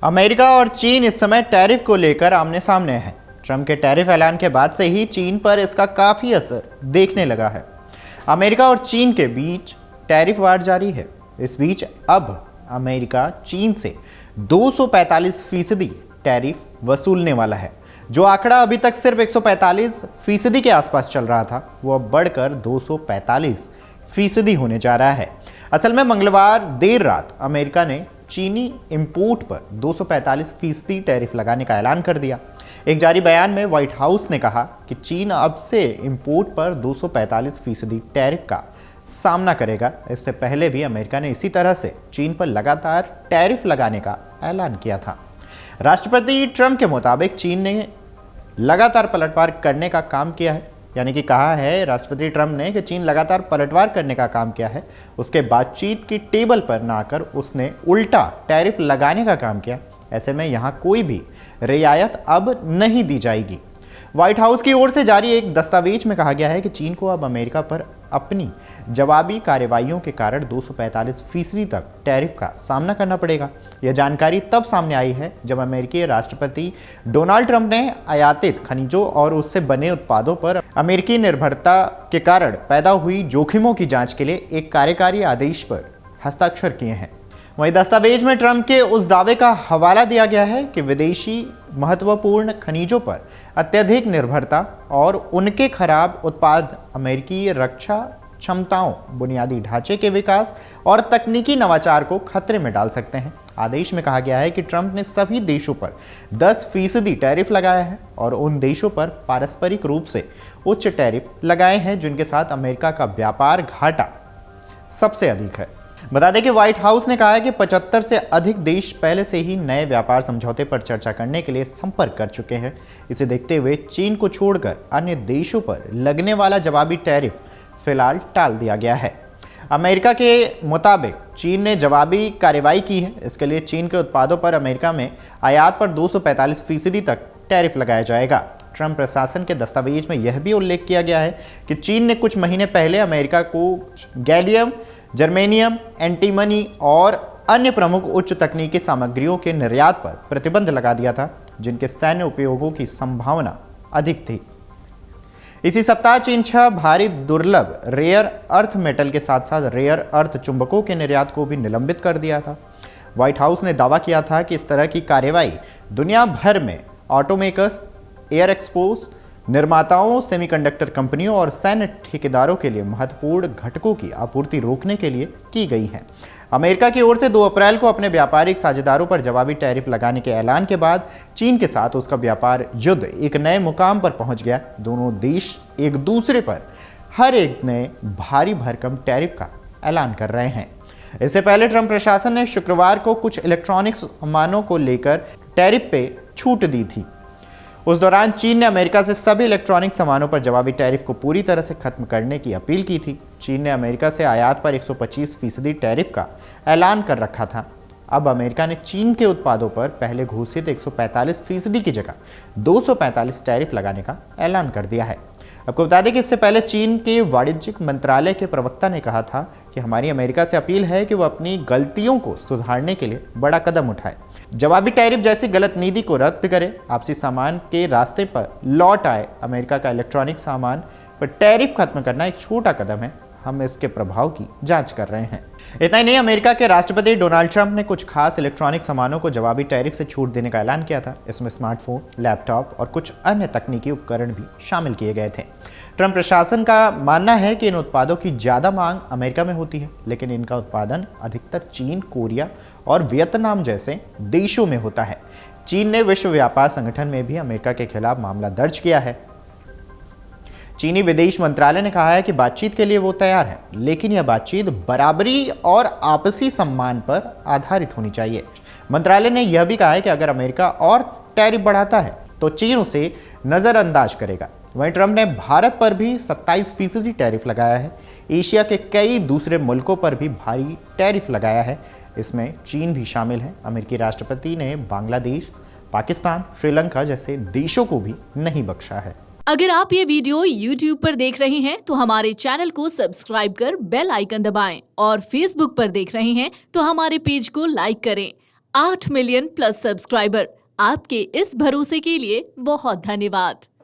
America और चीन इस समय टैरिफ को लेकर आमने सामने हैं। ट्रंप के टैरिफ ऐलान के बाद से ही चीन पर इसका काफ़ी असर देखने लगा है। अमेरिका और चीन के बीच टैरिफ वार जारी है। इस बीच अब अमेरिका चीन से 245% टैरिफ वसूलने वाला है। जो आंकड़ा अभी तक सिर्फ 145% के आसपास चल रहा था, वो अब बढ़कर 245% होने जा रहा है। असल में मंगलवार देर रात अमेरिका ने चीनी इंपोर्ट पर 245% टैरिफ लगाने का ऐलान कर दिया। एक जारी बयान में व्हाइट हाउस ने कहा कि चीन अब से इंपोर्ट पर 245% टैरिफ का सामना करेगा। इससे पहले भी अमेरिका ने इसी तरह से चीन पर लगातार टैरिफ लगाने का ऐलान किया था। राष्ट्रपति ट्रंप के मुताबिक चीन ने लगातार पलटवार करने का काम किया है, यानी कि कहा है राष्ट्रपति ट्रंप ने कि चीन लगातार पलटवार करने का काम किया है। उसके बातचीत की टेबल पर ना आकर उसने उल्टा टैरिफ लगाने का काम किया। ऐसे में यहाँ कोई भी रियायत अब नहीं दी जाएगी। व्हाइट हाउस की ओर से जारी एक दस्तावेज में कहा गया है कि चीन को अब अमेरिका पर अपनी जवाबी कार्रवाइयों के कारण 245% तक टैरिफ का सामना करना पड़ेगा। यह जानकारी तब सामने आई है जब अमेरिकी राष्ट्रपति डोनाल्ड ट्रंप ने आयातित खनिजों और उससे बने उत्पादों पर अमेरिकी निर्भरता के कारण पैदा हुई जोखिमों की जांच के लिए एक कार्यकारी आदेश पर हस्ताक्षर किए हैं। वहीं दस्तावेज में ट्रंप के उस दावे का हवाला दिया गया है कि विदेशी महत्वपूर्ण खनिजों पर अत्यधिक निर्भरता और उनके खराब उत्पाद अमेरिकी रक्षा क्षमताओं, बुनियादी ढांचे के विकास और तकनीकी नवाचार को खतरे में डाल सकते हैं। आदेश में कहा गया है कि ट्रंप ने सभी देशों पर 10% टैरिफ लगाया है और उन देशों पर पारस्परिक रूप से उच्च टैरिफ लगाए हैं जिनके साथ अमेरिका का व्यापार घाटा सबसे अधिक है। बता दें कि व्हाइट हाउस ने कहा है कि 75 से अधिक देश पहले से ही नए व्यापार समझौते पर चर्चा करने के लिए संपर्क कर चुके हैं। इसे देखते हुए चीन को छोड़कर अन्य देशों पर लगने वाला जवाबी टैरिफ फिलहाल टाल दिया गया है। अमेरिका के मुताबिक चीन ने जवाबी कार्रवाई की है। इसके लिए चीन के उत्पादों पर अमेरिका में आयात पर 245% तक टैरिफ लगाया जाएगा। ट्रंप प्रशासन के दस्तावेज में यह भी उल्लेख किया गया है कि चीन ने कुछ महीने पहले अमेरिका को गैलियम, जर्मेनियम, एंटीमनी और अन्य प्रमुख उच्च तकनीकी सामग्रियों के निर्यात पर प्रतिबंध लगा दिया था, जिनके सैन्य उपयोगों की संभावना अधिक थी। इसी सप्ताह चीन 6 भारी दुर्लभ रेयर अर्थ मेटल के साथ साथ रेयर अर्थ चुंबकों के निर्यात को भी निलंबित कर दिया था। व्हाइट हाउस ने दावा किया था कि इस तरह की कार्रवाई दुनिया भर में ऑटोमेकर्स, एयर एक्सपोज निर्माताओं, सेमीकंडक्टर कंपनियों और सैन्य ठेकेदारों के लिए महत्वपूर्ण घटकों की आपूर्ति रोकने के लिए की गई है। अमेरिका की ओर से 2 अप्रैल को अपने व्यापारिक साझेदारों पर जवाबी टैरिफ लगाने के ऐलान के बाद चीन के साथ उसका व्यापार युद्ध एक नए मुकाम पर पहुंच गया। दोनों देश एक दूसरे पर हर एक नए भारी भरकम टैरिफ का ऐलान कर रहे हैं। इससे पहले ट्रंप प्रशासन ने शुक्रवार को कुछ इलेक्ट्रॉनिक्स सामानों को लेकर टैरिफ पे छूट दी थी। उस दौरान चीन ने अमेरिका से सभी इलेक्ट्रॉनिक सामानों पर जवाबी टैरिफ को पूरी तरह से खत्म करने की अपील की थी। चीन ने अमेरिका से आयात पर 125% टैरिफ का ऐलान कर रखा था। अब अमेरिका ने चीन के उत्पादों पर पहले घोषित 145% की जगह 245 टैरिफ लगाने का ऐलान कर दिया है। आपको बता दें कि इससे पहले चीन के वाणिज्यिक मंत्रालय के प्रवक्ता ने कहा था कि हमारी अमेरिका से अपील है कि वह अपनी गलतियों को सुधारने के लिए बड़ा कदम उठाए, जवाबी टैरिफ जैसी गलत नीति को रद्द करे, आपसी सामान के रास्ते पर लौट आए। अमेरिका का इलेक्ट्रॉनिक सामान पर टैरिफ खत्म करना एक छोटा कदम है, हम इसके प्रभाव की जांच कर रहे हैं। इतना ही नहीं, अमेरिका के राष्ट्रपति डोनाल्ड ट्रंप ने कुछ खास इलेक्ट्रॉनिक सामानों को जवाबी टैरिफ से छूट देने का ऐलान किया था। इसमें स्मार्टफोन, लैपटॉप और कुछ अन्य तकनीकी उपकरण भी शामिल किए गए थे। ट्रंप प्रशासन का मानना है कि इन उत्पादों की ज़्यादा मांग अमेरिका में होती है, लेकिन इनका उत्पादन अधिकतर चीन, कोरिया और वियतनाम जैसे देशों में होता है। चीन ने विश्व व्यापार संगठन में भी अमेरिका के खिलाफ मामला दर्ज किया है। चीनी विदेश मंत्रालय ने कहा है कि बातचीत के लिए वो तैयार है, लेकिन यह बातचीत बराबरी और आपसी सम्मान पर आधारित होनी चाहिए। मंत्रालय ने यह भी कहा है कि अगर अमेरिका और टैरिफ बढ़ाता है तो चीन उसे नज़रअंदाज करेगा। वहीं ट्रंप ने भारत पर भी 27% टैरिफ लगाया है। एशिया के कई दूसरे मुल्कों पर भी भारी टैरिफ लगाया है, इसमें चीन भी शामिल है। अमेरिकी राष्ट्रपति ने बांग्लादेश, पाकिस्तान, श्रीलंका जैसे देशों को भी नहीं बख्शा है। अगर आप ये वीडियो YouTube पर देख रहे हैं तो हमारे चैनल को सब्सक्राइब कर बेल आइकन दबाएं और Facebook पर देख रहे हैं तो हमारे पेज को लाइक करें। 8 मिलियन प्लस सब्सक्राइबर, आपके इस भरोसे के लिए बहुत धन्यवाद।